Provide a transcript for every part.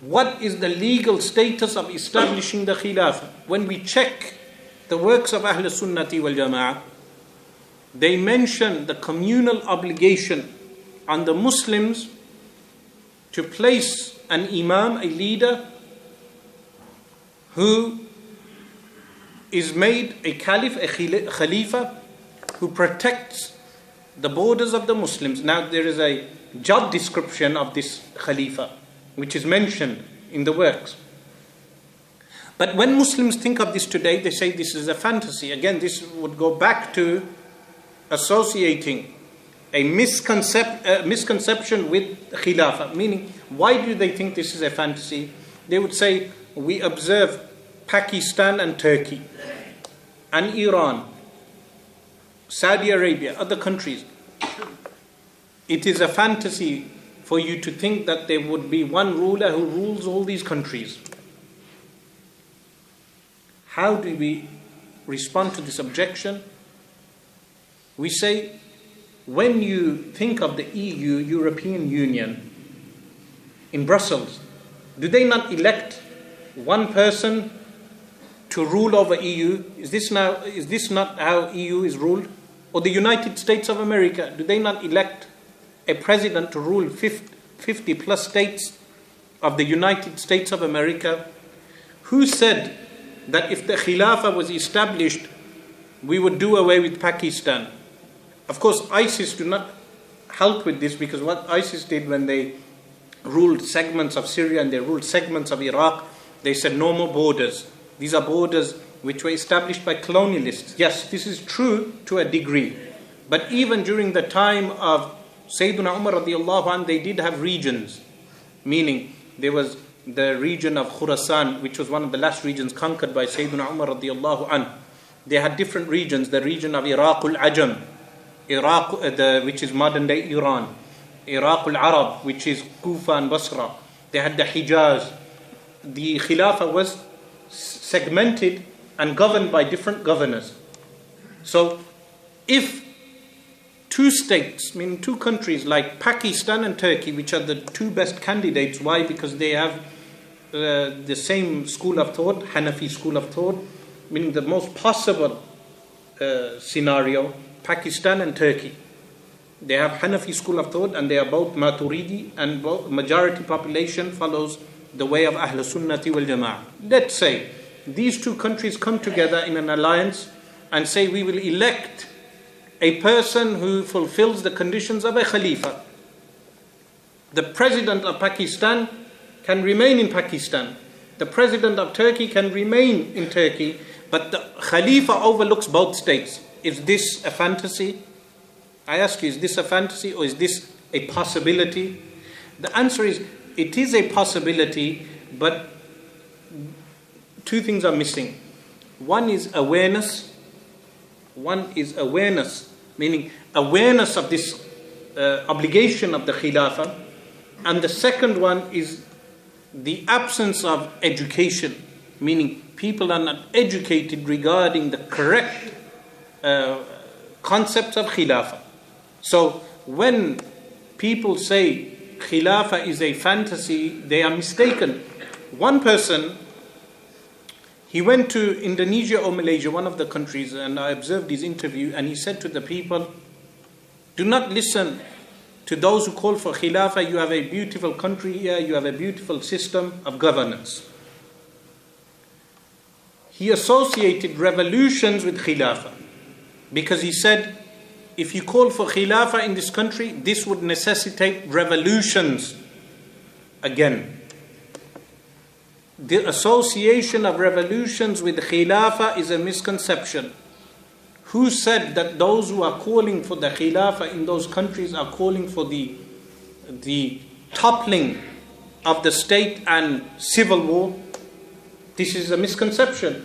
what is the legal status of establishing the Khilafah? When we check the works of Ahl Sunnati wal Jama'ah, they mention the communal obligation on the Muslims to place an imam, a leader, who is made a caliph, a Khaliphah, who protects the borders of the Muslims. Now there is a job description of this Khaliphah, which is mentioned in the works. But when Muslims think of this today, they say this is a fantasy. Again, this would go back to associating a misconception with Khilafah. Meaning, why do they think this is a fantasy? They would say, we observe Pakistan and Turkey and Iran, Saudi Arabia, other countries. It is a fantasy for you to think that there would be one ruler who rules all these countries. How do we respond to this objection? We say, when you think of the EU, European Union, in Brussels, do they not elect one person to rule over EU? Is this not how EU is ruled? Or the United States of America, do they not elect a president to rule 50 plus states of the United States of America? Who said that if the Khilafah was established, we would do away with Pakistan? Of course, ISIS do not help with this, because what ISIS did when they ruled segments of Syria and they ruled segments of Iraq, they said no more borders. These are borders which were established by colonialists. Yes, this is true to a degree. But even during the time of Sayyidina Umar radiallahu anh, they did have regions. Meaning, there was the region of Khurasan, which was one of the last regions conquered by Sayyidina Umar radiallahu anh. They had different regions, the region of Iraq al-Ajam, which is modern day Iran, Iraq al-Arab, which is Kufa and Basra. They had the Hijaz. The Khilafah was segmented and governed by different governors. So, if two states, meaning two countries like Pakistan and Turkey, which are the two best candidates, why? Because they have the same school of thought, Hanafi school of thought, meaning the most possible scenario, Pakistan and Turkey. They have Hanafi school of thought and they are both Maturidi, and both majority population follows the way of Ahl Sunnati wal Jama'ah. Let's say these two countries come together in an alliance and say we will elect a person who fulfills the conditions of a Khalifa. The president of Pakistan can remain in Pakistan. The president of Turkey can remain in Turkey, but the Khalifa overlooks both states. Is this a fantasy? I ask you, is this a fantasy or is this a possibility? The answer is, it is a possibility, but two things are missing. One is awareness. Meaning awareness of this obligation of the Khilafah. And the second one is the absence of education, meaning people are not educated regarding the correct concepts of Khilafah. So when people say Khilafah is a fantasy, they are mistaken. One person, he went to Indonesia or Malaysia, one of the countries, and I observed his interview, and he said to the people, do not listen to those who call for Khilafah. You have a beautiful country here, you have a beautiful system of governance. He associated revolutions with Khilafah, because he said, if you call for Khilafah in this country, this would necessitate revolutions again. The association of revolutions with Khilafah is a misconception. Who said that those who are calling for the Khilafah in those countries are calling for the toppling of the state and civil war? This is a misconception.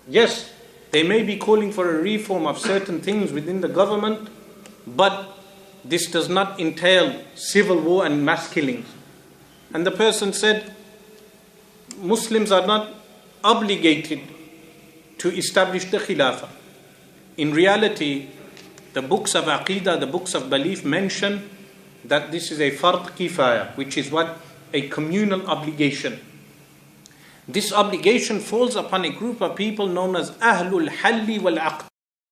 Yes, they may be calling for a reform of certain things within the government, but this does not entail civil war and mass killings. And the person said, Muslims are not obligated to establish the Khilafah. In reality, the books of Aqeedah, the books of belief mention that this is a fard kifaya, which is what a communal obligation. This obligation falls upon a group of people known as Ahlul Halli wal Aqd.